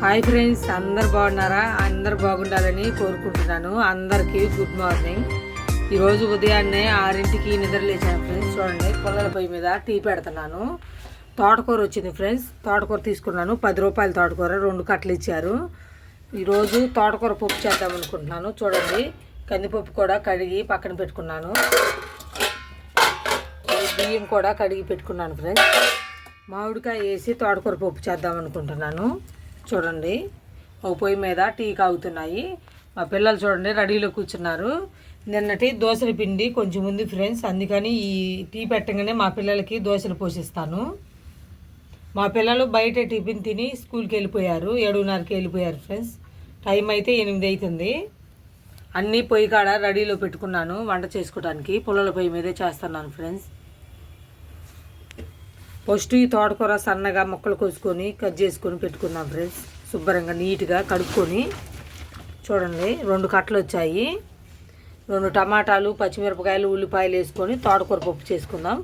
Hi friends, అందరు బాగున్నారా? అందరు బాగుండాలని కోరుకుంటున్నాను. అందరికీ గుడ్ మార్నింగ్. ఈరోజు ఉదయాన్నే 6ంటికి నిద్ర లేచాను ఫ్రెండ్స్. చూడండి, పొలాల పొయ్యి మీద టీ పెడుతున్నాను. తోటకూర వచ్చింది ఫ్రెండ్స్. తోటకూర తీసుకున్నాను. 10 రూపాయల తోటకూర 2 కట్టలు ఇచ్చారు. ఈరోజు తోటకూర పప్పు చేద్దాం అనుకుంటున్నాను. చూడండి, కందిపప్పు కూడా కడిగి పక్కన పెట్టుకున్నాను. బియ్యం కూడా కడిగి పెట్టుకున్నాను ఫ్రెండ్స్. మామిడికాయ వేసి తోటకూర పప్పు చేద్దాం అనుకుంటున్నాను. చూడండి, ఒక పొయ్యి మీద టీ కాగుతున్నాయి. మా పిల్లలు చూడండి రెడీలో కూర్చున్నారు. నిన్నటి దోశల పిండి కొంచెం ఉంది ఫ్రెండ్స్, అందుకని ఈ టీ పెట్టగానే మా పిల్లలకి దోశలు పోషిస్తాను. మా పిల్లలు బయట టిఫిన్ తిని స్కూల్కి వెళ్ళిపోయారు. 7:30కి వెళ్ళిపోయారు ఫ్రెండ్స్. టైం అయితే 8 అవుతుంది. అన్నీ పొయ్యి కాడ రెడీలో పెట్టుకున్నాను వంట చేసుకోవడానికి. పుల్లల పొయ్యి మీదే చేస్తున్నాను ఫ్రెండ్స్. ఫస్ట్ ఈ తోటకూర సన్నగా ముక్కలు కోసుకొని కట్ చేసుకొని పెట్టుకున్నాం ఫ్రెండ్స్. శుభ్రంగా నీట్గా కడుక్కొని చూడండి 2 కట్టలు వచ్చాయి. 2 టమాటాలు, పచ్చిమిరపకాయలు, ఉల్లిపాయలు వేసుకొని తోటకూర పప్పు చేసుకుందాం.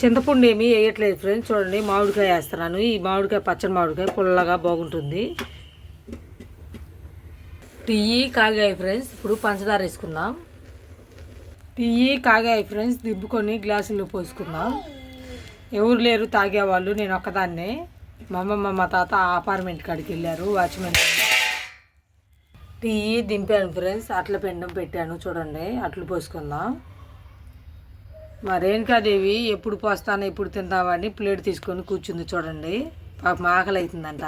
చింతపండు ఏమీ వేయట్లేదు ఫ్రెండ్స్. చూడండి, మామిడికాయ వేస్తున్నాను. ఈ మామిడికాయ పచ్చడి మామిడికాయ పుల్లగా బాగుంటుంది. టీ కాగాయి ఫ్రెండ్స్. ఇప్పుడు పంచదార వేసుకుందాం. టీ కాగాయి ఫ్రెండ్స్. దింపుకొని గ్లాసుల్లో పోసుకుందాం. ఎవరు లేరు తాగేవాళ్ళు, నేను ఒక్కదాన్నే. మా అమ్మమ్మ మా తాత అపార్ట్మెంట్ కాడికి వెళ్ళారు, వాచ్మెన్. Tea దింపాను friends. అట్ల పెండం పెట్టాను. చూడండి, అట్లు పోసుకుందాం. మా రేణుకాదేవి ఎప్పుడు పోస్తాను ఎప్పుడు తిందామని ప్లేట్ తీసుకొని కూర్చుంది. చూడండి, పాపం ఆకలి అవుతుందంట.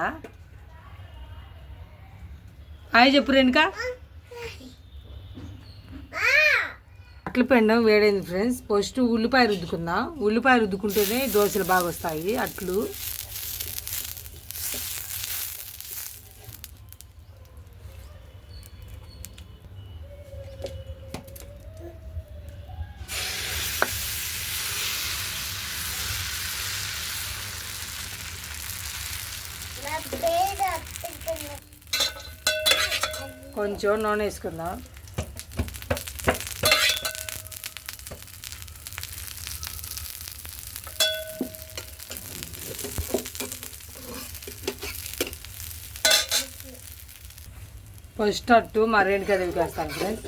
హాయ్ చెప్పు రేణుకా. అట్ల పెండం వేడైంది ఫ్రెండ్స్. ఫస్ట్ ఉల్లిపాయ రుద్దుకుందాం. ఉల్లిపాయ రుద్దుకుంటేనే దోశలు బాగా వస్తాయి. అట్లు కొంచెం నూనె వేసుకుందాం. ఫస్ట్ అట్టు మా రేణుకాదేవికి వేస్తాను ఫ్రెండ్స్.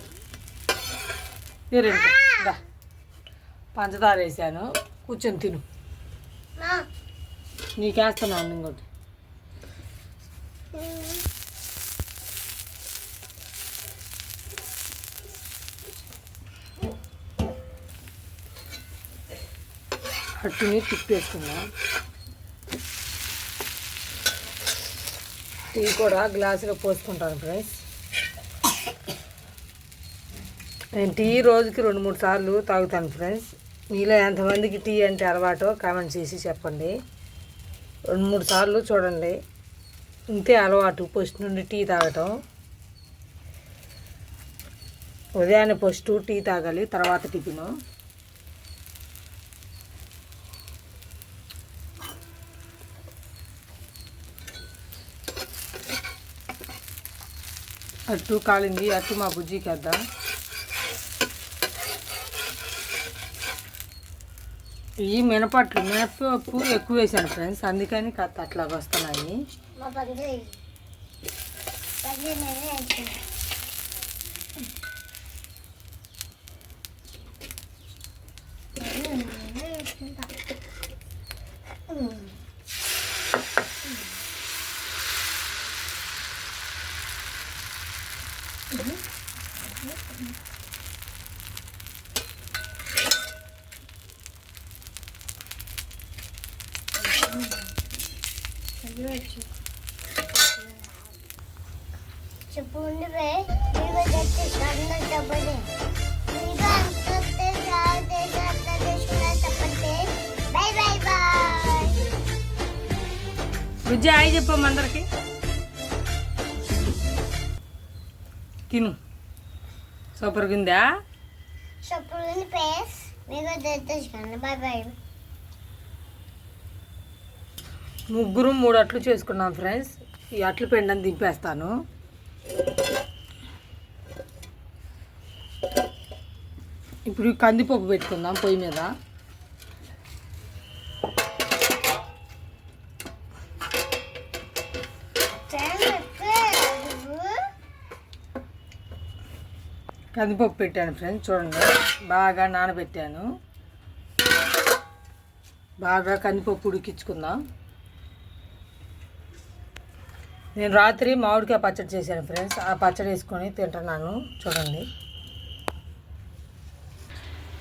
ఈ రేణుకా పంచదార వేసాను. కూర్చొని తిను. నీకేస్తున్నాను ఇంకోటి. అట్టుని తిప్పేసుకుందాం. టీ కూడా గ్లాసులో పోసుకుంటాను ఫ్రెండ్స్. నేను టీ రోజుకి 2-3 సార్లు తాగుతాను ఫ్రెండ్స్. మీలో ఎంతమందికి టీ అంటే అలవాటో కామెంట్ చేసి చెప్పండి. 2-3 సార్లు చూడండి, ఇంతే అలవాటు ఫస్ట్ నుండి టీ తాగటం. ఉదయాన్నే ఫస్ట్ టీ తాగాలి, తర్వాత టిఫిను. అట్టు కాలింది. అట్టు మా బుజ్జికి వేద్దాం. ఈ మినపప్పు ఎక్కువ వేసాను ఫ్రెండ్స్, అందుకని కాస్త అట్లాగ వస్తున్నాయి. బుజ్జి హాయ్ చెప్పమ్మ అందరికి. తిను. సూపర్గా ఉందా? ముగ్గురు 3 అట్లు చేసుకున్నాం ఫ్రెండ్స్. ఈ అట్లు పెండని దింపేస్తాను. ఇప్పుడు కందిపప్పు పెట్టుకుందాం పొయ్యి మీద. కందిపప్పు పెట్టాను ఫ్రెండ్స్. చూడండి, బాగా నానబెట్టాను. బాగా కందిపప్పు ఉడికించుకుందాం. నేను రాత్రి మామిడికాయ పచ్చడి చేశాను ఫ్రెండ్స్. ఆ పచ్చడి వేసుకొని తింటున్నాను. చూడండి,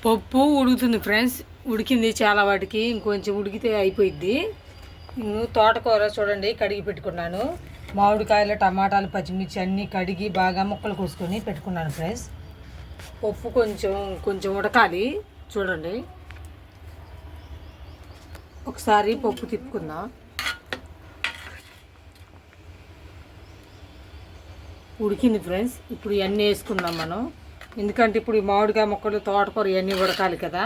పప్పు ఉడుకుతుంది ఫ్రెండ్స్. ఉడికింది చాలా వాటికి, ఇంకొంచెం ఉడికితే అయిపోయిద్ది. నేను తోటకూర చూడండి కడిగి పెట్టుకున్నాను. మామిడికాయలు, టమాటాలు, పచ్చిమిర్చి అన్నీ కడిగి బాగా ముక్కలు కోసుకొని పెట్టుకున్నాను ఫ్రెండ్స్. పప్పు కొంచెం ఉడకాలి. చూడండి, ఒకసారి పప్పు తిప్పుకుందాం. ఉడికింది ఫ్రెండ్స్. ఇప్పుడు ఇవన్నీ వేసుకుందాం మనం. ఎందుకంటే ఇప్పుడు ఈ మామిడికాయ ముక్కలు, తోటకూర ఇవన్నీ ఉడకాలి కదా.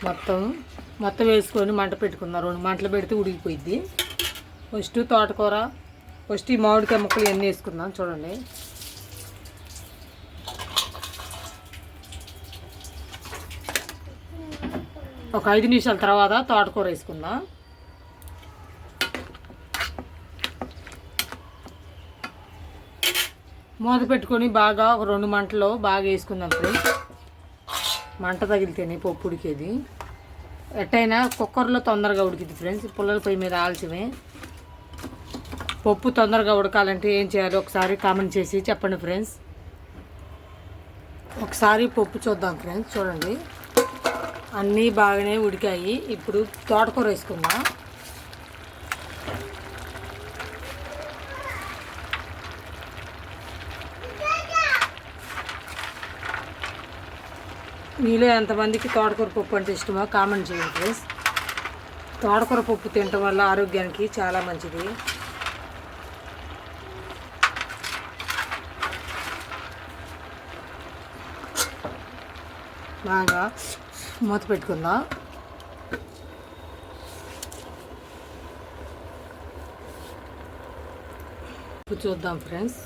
మొత్తం వేసుకొని మంట పెట్టుకుందాం. 2 మంటలు పెడితే ఉడికిపోయిద్ది. ఫస్ట్ ఈ మామిడికాయ ముక్కలు ఇవన్నీ వేసుకుందాం. చూడండి, ఒక 5 నిమిషాల తర్వాత తోటకూర వేసుకుందాం. మూత పెట్టుకొని బాగా ఒక 2 మంటలో బాగా వేసుకుందాం ఫ్రెండ్స్. మంట తగిలితేనే పప్పు ఉడికేది. ఎట్టయినా కుక్కర్లో తొందరగా ఉడికింది ఫ్రెండ్స్. పుల్లల పొయ్యి మీద ఆల్చమే. పప్పు తొందరగా ఉడకాలంటే ఏం చేయాలో ఒకసారి కామెంట్ చేసి చెప్పండి ఫ్రెండ్స్. ఒకసారి పప్పు చూద్దాం ఫ్రెండ్స్. చూడండి, అన్నీ బాగానే ఉడికాయి. ఇప్పుడు తోటకూర వేసుకుందాం. మీలో ఎంతమందికి తోటకూర పప్పు అంటే ఇష్టమో కామెంట్ చేయండి ఫ్రెండ్స్. తోటకూర పప్పు తినటం వల్ల ఆరోగ్యానికి చాలా మంచిది. బాగా మూత పెట్టుకుందాం. చూద్దాం ఫ్రెండ్స్,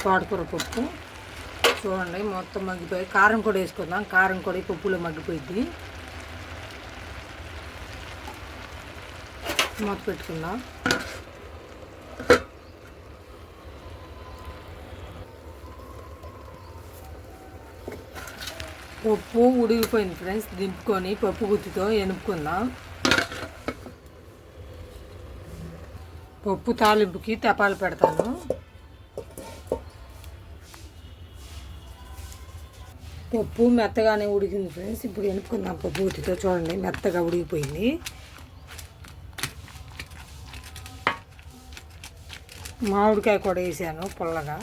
తోటకూర పప్పు చూడండి మొత్తం మగ్గిపోయి. కారం కూడా వేసుకుందాం. కారం కూడా పప్పులో మగ్గిపోయింది. మూత పెట్టుకుందాం. పప్పు ఉడికిపోయింది ఫ్రెండ్స్. దింపుకొని పప్పు గుత్తితో ఎనుపుకుందాం. పప్పు తాలింపుకి తెపాలు పెడతాను. పప్పు మెత్తగానే ఉడికింది ఫ్రెండ్స్. ఇప్పుడు ఎనుపుకుందాం పప్పు గుత్తితో. చూడండి, మెత్తగా ఉడికిపోయింది. మామిడికాయ కూడా వేసాను పుల్లగా.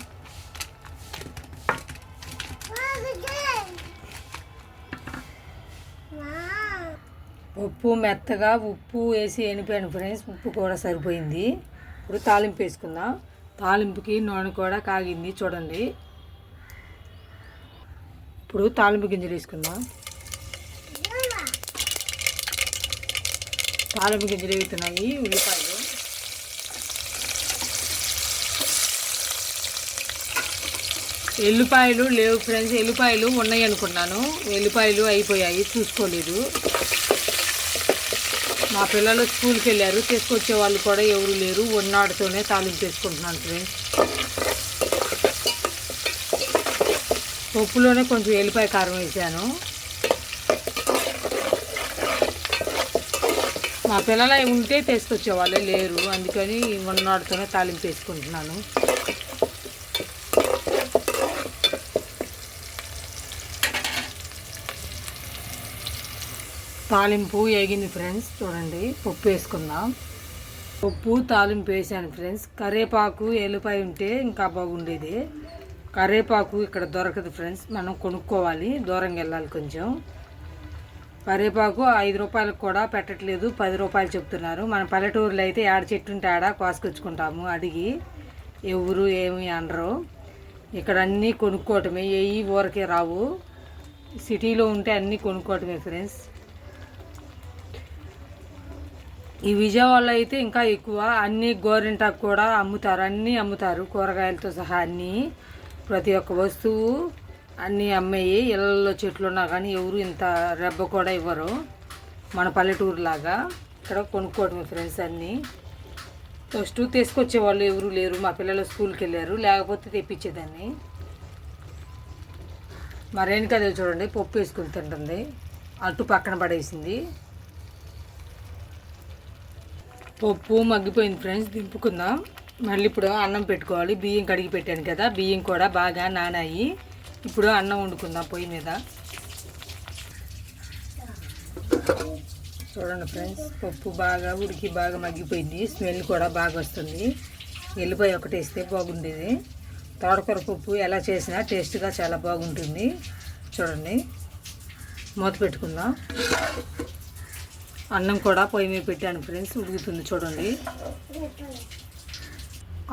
ఉప్పు మెత్తగా ఉప్పు వేసి ఎనిపాను ఫ్రెండ్స్. ఉప్పు కూడా సరిపోయింది. ఇప్పుడు తాలింపు వేసుకుందాం. తాలింపుకి నూనె కూడా కాగింది. చూడండి, ఇప్పుడు తాలింపు గింజలు వేసుకుందాం. తాలింపు గింజలు వేగుతున్నాయి. ఎల్లిపాయలు లేవు ఫ్రెండ్స్. ఎల్లిపాయలు ఉన్నాయి అనుకున్నాను, ఎల్లిపాయలు అయిపోయాయి, చూసుకోలేదు. మా పిల్లలు స్కూల్కి వెళ్ళారు, తీసుకొచ్చే వాళ్ళు కూడా ఎవరు లేరు. ఉన్నాడుతోనే తాలింపు వేసుకుంటున్నాను ఫ్రెండ్స్. పప్పులోనే కొంచెం ఎల్లిపాయ కారం వేసాను. మా పిల్లలు ఉంటే తీసుకొచ్చే వాళ్ళే లేరు, అందుకని ఉన్నాడుతోనే తాలింపు వేసుకుంటున్నాను. తాలింపు వేగింది ఫ్రెండ్స్. చూడండి, పప్పు వేసుకుందాం. పప్పు తాలింపు వేసాను ఫ్రెండ్స్. కరివేపాకు ఎల్లిపాయ ఉంటే ఇంకా బాగుండేది. కరివేపాకు ఇక్కడ దొరకదు ఫ్రెండ్స్, మనం కొనుక్కోవాలి. దూరంగా వెళ్ళాలి కొంచెం. కరివేపాకు 5 రూపాయలకు కూడా పెట్టట్లేదు, 10 రూపాయలు చెప్తున్నారు. మన పల్లెటూరులో అయితే ఆడ చెట్టు ఉంటే ఆడ కోసుకొచ్చుకుంటాము అడిగి. ఎవరు ఏమి అనరు. ఇక్కడ అన్నీ కొనుక్కోవటమే, ఏవి ఊరకే రావు. సిటీలో ఉంటే అన్నీ కొనుక్కోవటమే ఫ్రెండ్స్. ఈ విజయవాడలో అయితే ఇంకా ఎక్కువ. అన్నీ గోరింటాకు కూడా అమ్ముతారు, అన్నీ అమ్ముతారు, కూరగాయలతో సహా అన్నీ. ప్రతి ఒక్క వస్తువు అన్నీ అమ్మాయి. ఇళ్ళల్లో చెట్లు ఉన్నా కానీ ఎవరు ఇంత రెబ్బ కూడా ఇవ్వరు. మన పల్లెటూరులాగా ఇక్కడ కొనుక్కోవటమే ఫ్రెండ్స్ అన్నీ. ఫస్ట్ తీసుకొచ్చే వాళ్ళు ఎవరు లేరు. మా పిల్లలు స్కూల్కి వెళ్ళారు, లేకపోతే తెప్పించేదాన్ని. మరేందుకు అదే చూడండి పప్పు వేసుకుని తింటుంది, అటు పక్కన పడేసింది. పప్పు మగ్గిపోయింది ఫ్రెండ్స్, దింపుకుందాం. మళ్ళీ ఇప్పుడు అన్నం పెట్టుకోవాలి. బియ్యం కడిగి పెట్టాను కదా, బియ్యం కూడా బాగా నానాయి. ఇప్పుడు అన్నం వండుకుందాం పొయ్యి మీద. చూడండి ఫ్రెండ్స్, పప్పు బాగా ఉడికి బాగా మగ్గిపోయింది. స్మెల్ కూడా బాగా వస్తుంది. ఎల్లిపాయ ఒకటి వేస్తే బాగుండేది. తోటకూర పప్పు ఎలా చేసినా టేస్ట్గా చాలా బాగుంటుంది. చూడండి, మూత పెట్టుకుందాం. అన్నం కూడా పొయ్యి మీద పెట్టాను ఫ్రెండ్స్, ఉడుకుతుంది చూడండి.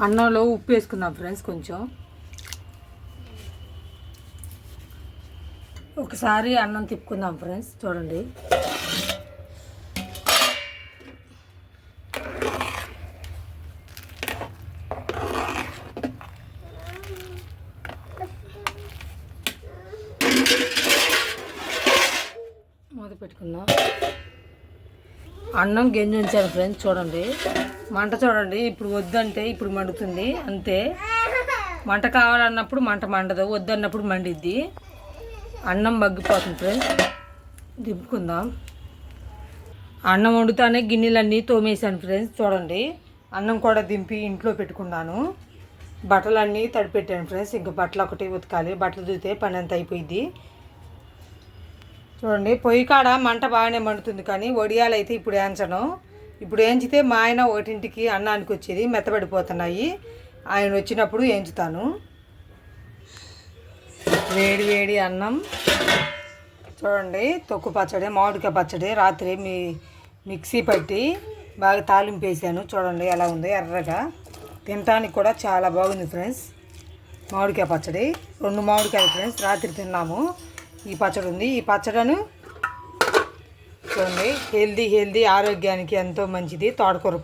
అన్నంలో ఉప్పు వేసుకుందాం ఫ్రెండ్స్ కొంచెం. ఒకసారి అన్నం తిప్పుకుందాం ఫ్రెండ్స్. చూడండి, మూత పెట్టుకుందాం. అన్నం గెంజి ఉంచాను ఫ్రెండ్స్. చూడండి, మంట చూడండి. ఇప్పుడు వద్దంటే ఇప్పుడు మండుతుంది అంతే. మంట కావాలన్నప్పుడు మంట మండదు, వద్దన్నప్పుడు మండిద్ది. అన్నం మగ్గిపోతుంది ఫ్రెండ్స్, దింపుకుందాం. అన్నం వండుతానే గిన్నెలన్నీ తోమేశాను ఫ్రెండ్స్. చూడండి, అన్నం కూడా దింపి ఇంట్లో పెట్టుకున్నాను. బట్టలన్నీ తడిపెట్టాను ఫ్రెండ్స్. ఇంకా బట్టలు ఒకటి ఉతకాలి. బట్టలు దిగితే పని అంత అయిపోయింది. చూడండి, పొయ్యి కాడ మంట బాగానే మండుతుంది, కానీ వడియాలు అయితే ఇప్పుడు వేయించను. ఇప్పుడు వేయించితే మా ఆయన ఒకటింటికి అన్నానికి వచ్చేది, మెత్తబడిపోతున్నాయి. ఆయన వచ్చినప్పుడు వేయించుతాను. వేడి వేడి అన్నం. చూడండి, తొక్కు పచ్చడి, మామిడికాయ పచ్చడి రాత్రి మిక్సీ పట్టి బాగా తాలింపు వేసాను. చూడండి ఎలా ఉంది, ఎర్రగా. తినడానికి కూడా చాలా బాగుంది ఫ్రెండ్స్. మామిడికాయ పచ్చడి 2 మామిడికాయలు ఫ్రెండ్స్, రాత్రి తిన్నాము. ఈ పచ్చడి ఉంది. ఈ పచ్చడిను చూడండి, హెల్దీ ఆరోగ్యానికి ఎంతో మంచిది. తోటకూర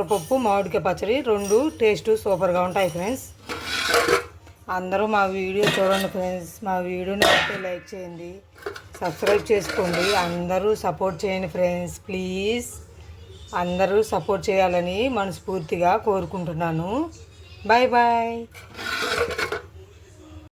పప్పు మామిడికాయ పచ్చడి 2 టేస్ట్ సూపర్గా ఉంటాయి ఫ్రెండ్స్. అందరూ మా వీడియో చూడండి ఫ్రెండ్స్. మా వీడియోని లైక్ చేయండి, సబ్స్క్రైబ్ చేసుకోండి. అందరూ సపోర్ట్ చేయండి ఫ్రెండ్స్ ప్లీజ్. అందరూ సపోర్ట్ చేయాలని మనస్ఫూర్తిగా కోరుకుంటున్నాను. Bye bye.